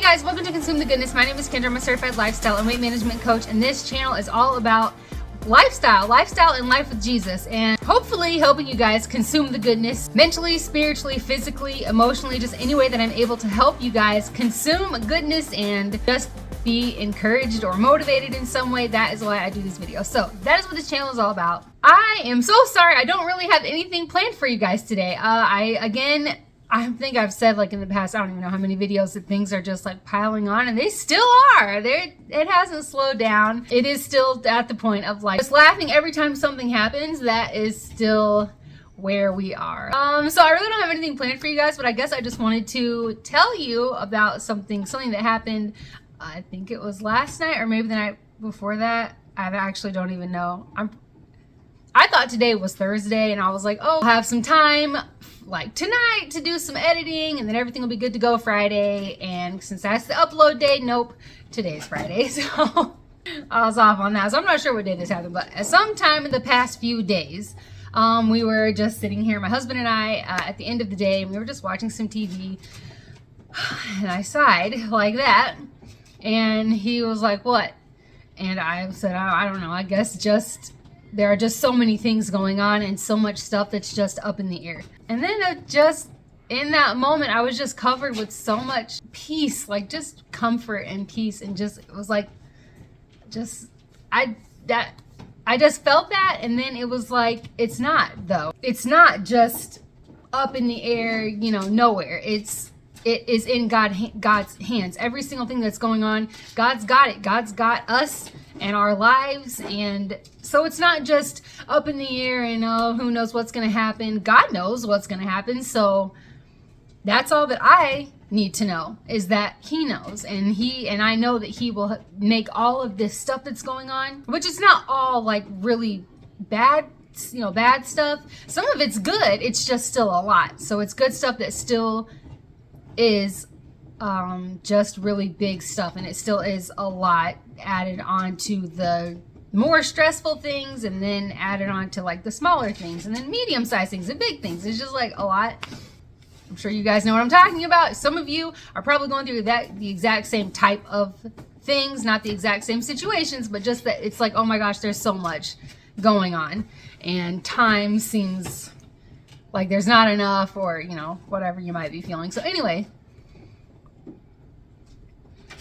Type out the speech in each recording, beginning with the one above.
guys, welcome to Consume the Goodness. My name is Kendra. I'm a certified lifestyle and weight management coach, and this channel is all about lifestyle and life with Jesus, and hopefully helping you guys consume the goodness mentally, spiritually, physically, emotionally, just any way that I'm able to help you guys consume goodness and just be encouraged or motivated in some way. That is why I do these videos. So that is what this channel is all about. I am so sorry I don't really have anything planned for you guys today. I think I've said like in the past, I don't even know how many videos that things are just like piling on, and they still are. It hasn't slowed down. It is still at the point of like just laughing every time something happens. That is still where we are. So I really don't have anything planned for you guys, but I guess I just wanted to tell you about something that happened. I think it was last night or maybe the night before that. I actually don't even know. I thought today was Thursday, and I was like, oh, I'll have some time like tonight to do some editing, and then everything will be good to go Friday. And since that's the upload day, nope, today's Friday. So I was off on that. So I'm not sure what day this happened, but at some time in the past few days, we were just sitting here, my husband and I, at the end of the day, and we were just watching some TV, and I sighed like that, and he was like, what? And I said, I don't know, I guess just there are just so many things going on and so much stuff that's just up in the air. And then in that moment, I was just covered with so much peace, like just comfort and peace, and just, it was like, I just felt that. And then it was like, it's not though. It's not just up in the air, nowhere. It is in God's hands. Every single thing that's going on, God's got it. God's got us and our lives. And so it's not just up in the air and who knows what's going to happen. God knows what's going to happen. So that's all that I need to know, is that he knows, and I know that he will make all of this stuff that's going on, which is not all like really bad, bad stuff. Some of it's good. It's just still a lot. So it's good stuff that still is just really big stuff, and it still is a lot added on to the more stressful things, and then added on to like the smaller things, and then medium-sized things and big things. It's just like a lot. I'm sure you guys know what I'm talking about. Some of you are probably going through the exact same type of things, not the exact same situations, but just that it's like, oh my gosh, there's so much going on, and time seems like there's not enough, or whatever you might be feeling. So anyway,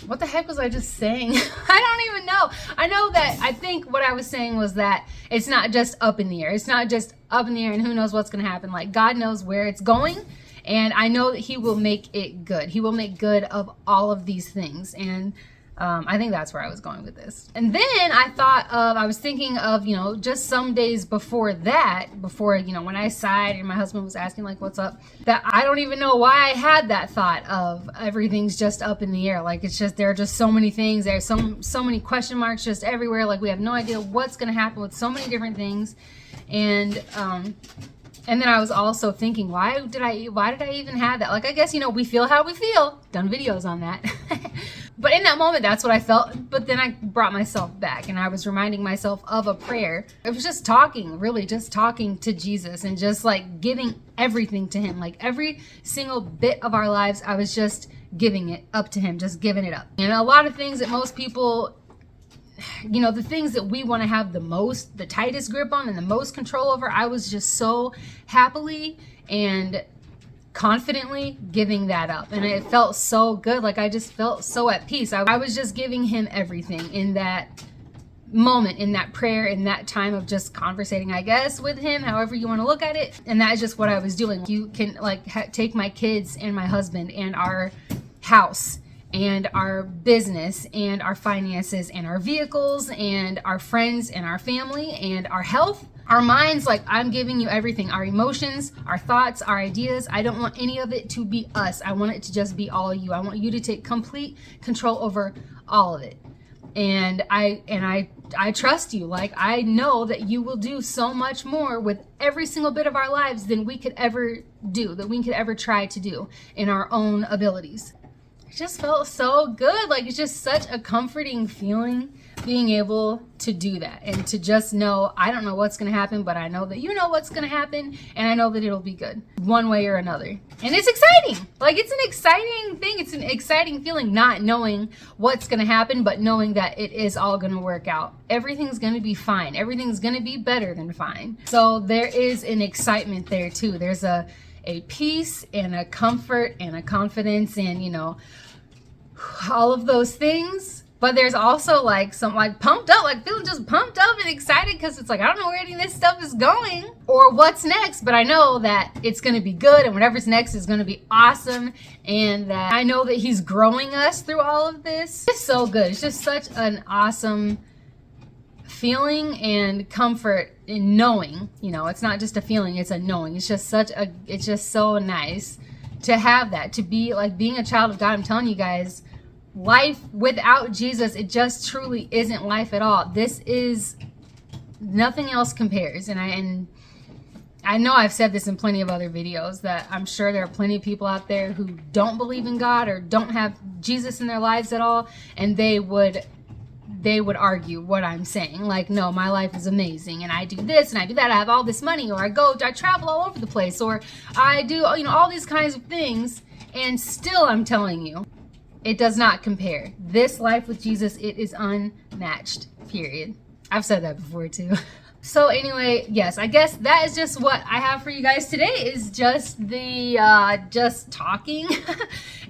what the heck was I just saying? I don't even know. I think what I was saying was that it's not just up in the air. It's not just up in the air and who knows what's going to happen. Like, God knows where it's going, and I know that he will make it good. He will make good of all of these things. And I think that's where I was going with this. And then I was thinking of, just some days before that, when I sighed and my husband was asking like, what's up, that I don't even know why I had that thought of everything's just up in the air. Like, it's just, there are just so many things. There's so many question marks just everywhere. Like, we have no idea what's going to happen with so many different things. And then I was also thinking, why did I even have that? Like, I guess, we feel how we feel. Done videos on that. But in that moment, that's what I felt. But then I brought myself back, and I was reminding myself of a prayer. It was just really just talking to Jesus, and just like giving everything to him. Like, every single bit of our lives, I was just giving it up to him, just giving it up. And a lot of things that most people, the things that we want to have the tightest grip on and the most control over, I was just so happily and confidently giving that up. And it felt so good. Like, I just felt so at peace. I was just giving him everything in that moment, in that prayer, in that time of just conversating, I guess, with him, however you want to look at it. And that is just what I was doing. You can like take my kids and my husband and our house and our business and our finances and our vehicles and our friends and our family and our health, our minds. Like, I'm giving you everything, our emotions, our thoughts, our ideas. I don't want any of it to be us. I want it to just be all you. I want you to take complete control over all of it. And I trust you. Like, I know that you will do so much more with every single bit of our lives than we could ever do, that we could ever try to do in our own abilities. it just felt so good. Like, it's just such a comforting feeling being able to do that and to just know, I don't know what's going to happen, but I know that you know what's going to happen, and I know that it'll be good one way or another. And it's exciting. Like, it's an exciting thing. It's an exciting feeling, not knowing what's going to happen, but knowing that it is all going to work out. Everything's going to be fine. Everything's going to be better than fine. So there is an excitement there too. There's a peace and a comfort and a confidence and, you know, all of those things. But there's also like some like pumped up, like feeling just pumped up and excited because it's like, I don't know where any of this stuff is going or what's next, but I know that it's going to be good, and whatever's next is going to be awesome. And that I know that he's growing us through all of this. It's so good. It's just such an awesome feeling and comfort in knowing, you know, it's not just a feeling, it's a knowing. It's just it's just so nice to have that, to be like being a child of God. I'm telling you guys, life without Jesus, it just truly isn't life at all. This is, nothing else compares. And I know I've said this in plenty of other videos, that I'm sure there are plenty of people out there who don't believe in God or don't have Jesus in their lives at all, and they would argue what I'm saying. Like, no, my life is amazing, and I do this and I do that. I have all this money, or I travel all over the place, or I do, you know, all these kinds of things. And still, I'm telling you, it does not compare. This life with Jesus, it is unmatched, period. I've said that before too. So anyway, yes, I guess that is just what I have for you guys today, is just the just talking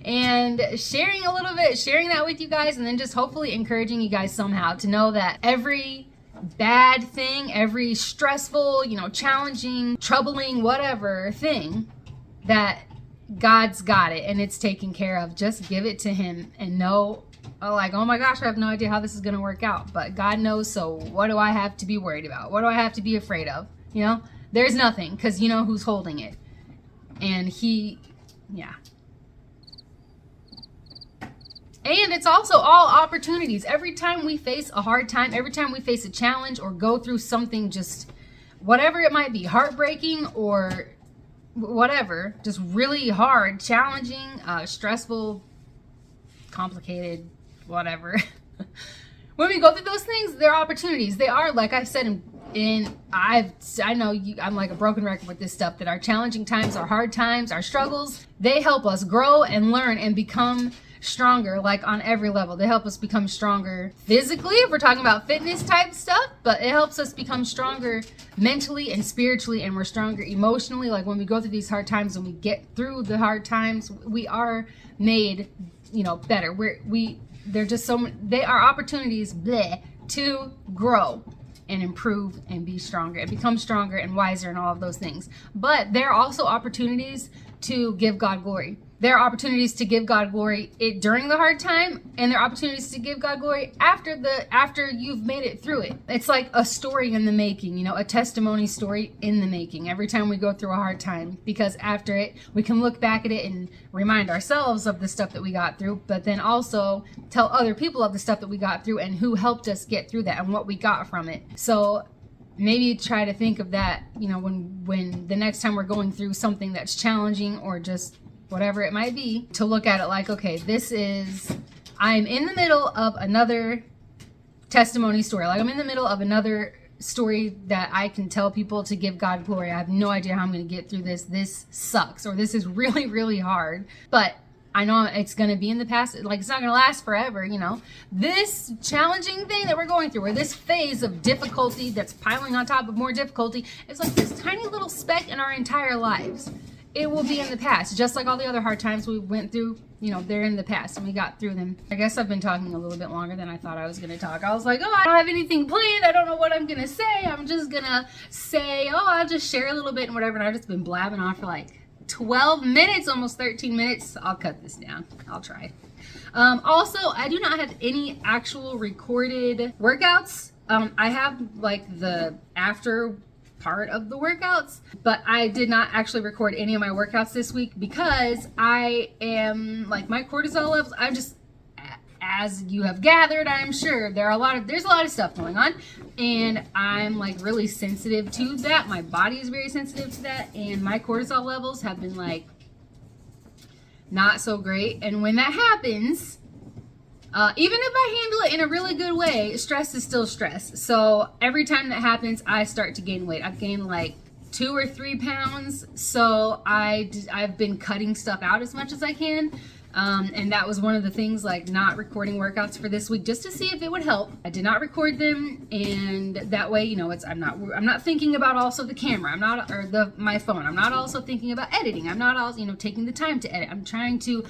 and sharing a little bit, sharing that with you guys, and then just hopefully encouraging you guys somehow to know that every bad thing, every stressful, you know, challenging, troubling, whatever thing, that God's got it and it's taken care of. Just give it to him and know, like, oh my gosh, I have no idea how this is going to work out, but God knows. So what do I have to be worried about? What do I have to be afraid of? You know, there's nothing, because you know who's holding it. And yeah. And it's also all opportunities. Every time we face a hard time, every time we face a challenge or go through something, just whatever it might be, heartbreaking or whatever, just really hard, challenging, stressful, complicated, whatever. When we go through those things, they're opportunities. They are, like I said, I know I'm like a broken record with this stuff, that our challenging times, our hard times, our struggles, they help us grow and learn and become stronger, like on every level. They help us become stronger physically, if we're talking about fitness type stuff, but it helps us become stronger mentally and spiritually, and we're stronger emotionally. Like when we go through these hard times and we get through the hard times, we are made, you know, better. They're just they are opportunities to grow and improve and be stronger and become stronger and wiser and all of those things. But there are also opportunities to give God glory. There are opportunities to give God glory during the hard time, and there are opportunities to give God glory after you've made it through it. It's like a story in the making, you know, a testimony story in the making every time we go through a hard time, because after it, we can look back at it and remind ourselves of the stuff that we got through, but then also tell other people of the stuff that we got through and who helped us get through that and what we got from it. So maybe try to think of that, you know, when the next time we're going through something that's challenging or just whatever it might be, to look at it like, okay, I'm in the middle of another testimony story. Like I'm in the middle of another story that I can tell people to give God glory. I have no idea how I'm going to get through this. This sucks, or this is really, really hard, but I know it's going to be in the past. Like, it's not going to last forever, you know. This challenging thing that we're going through, or this phase of difficulty that's piling on top of more difficulty, is like this tiny little speck in our entire lives. It will be in the past, just like all the other hard times we went through, you know, they're in the past and we got through them. I guess I've been talking a little bit longer than I thought I was going to talk. I was like, oh, I don't have anything planned. I don't know what I'm going to say. I'm just going to say, oh, I'll just share a little bit and whatever. And I've just been blabbing on for like 12 minutes, almost 13 minutes. I'll cut this down. I'll try. Also, I do not have any actual recorded workouts. I have like the after part of the workouts, but I did not actually record any of my workouts this week because I am like, my cortisol levels, I'm just, as you have gathered, I'm sure there's a lot of stuff going on, and I'm like really sensitive to that. My body is very sensitive to that, and my cortisol levels have been like not so great. And when that happens, even if I handle it in a really good way, stress is still stress. So every time that happens, I start to gain weight. I've gained like 2 or 3 pounds. So I've been cutting stuff out as much as I can. And that was one of the things, like not recording workouts for this week, just to see if it would help. I did not record them, and that way, you know, I'm not thinking about also the camera. My phone. I'm not also thinking about editing. I'm not also, you know, taking the time to edit. I'm trying to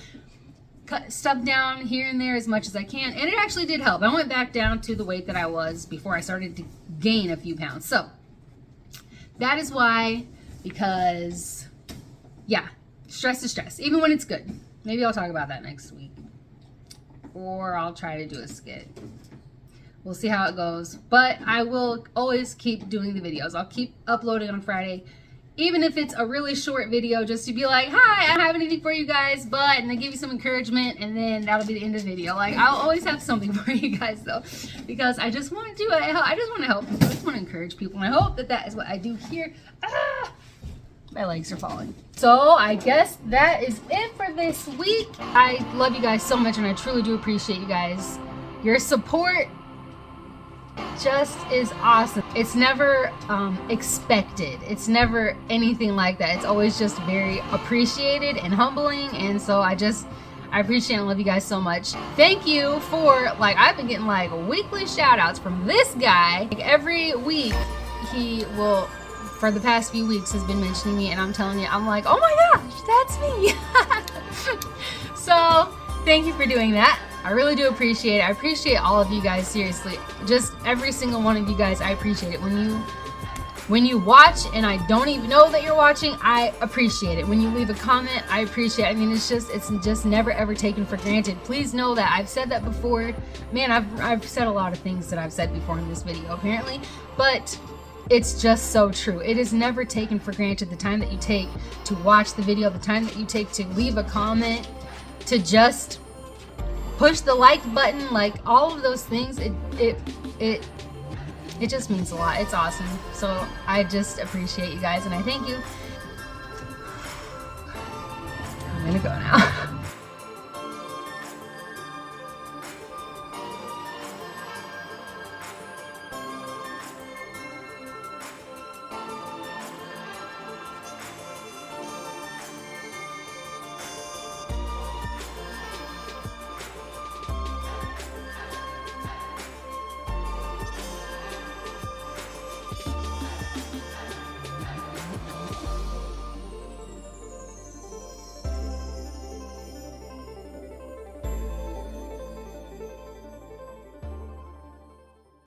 cut stuff down here and there as much as I can, and it actually did help. I went back down to the weight that I was before I started to gain a few pounds. So that is why, because yeah, stress is stress, even when it's good. Maybe I'll talk about that next week, or I'll try to do a skit. We'll see how it goes, but I will always keep doing the videos. I'll keep uploading on Friday, even if it's a really short video, just to be like, hi, I don't have anything for you guys, but, and then give you some encouragement, and then that'll be the end of the video. Like, I'll always have something for you guys, though, because I just want to do it. I just want to help people. I just want to encourage people, and I hope that that is what I do here. My legs are falling. So I guess that is it for this week. I love you guys so much, and I truly do appreciate you guys. Your support just is awesome. It's never expected. It's never anything like that. It's always just very appreciated and humbling, and so I appreciate and love you guys so much. Thank you for, like, I've been getting like weekly shout outs from this guy. Like, every week he will, for the past few weeks, has been mentioning me, and I'm telling you, I'm like, oh my gosh, that's me. So thank you for doing that. I really do appreciate it. I appreciate all of you guys, seriously. Just every single one of you guys, I appreciate it. When you watch and I don't even know that you're watching, I appreciate it. When you leave a comment, I appreciate it. I mean, it's just never ever taken for granted. Please know that. I've said that before. Man, I've said a lot of things that I've said before in this video, apparently, but it's just so true. It is never taken for granted, the time that you take to watch the video, the time that you take to leave a comment, to just push the like button, like all of those things. It just means a lot. It's awesome. So I just appreciate you guys, and I thank you. I'm gonna go now.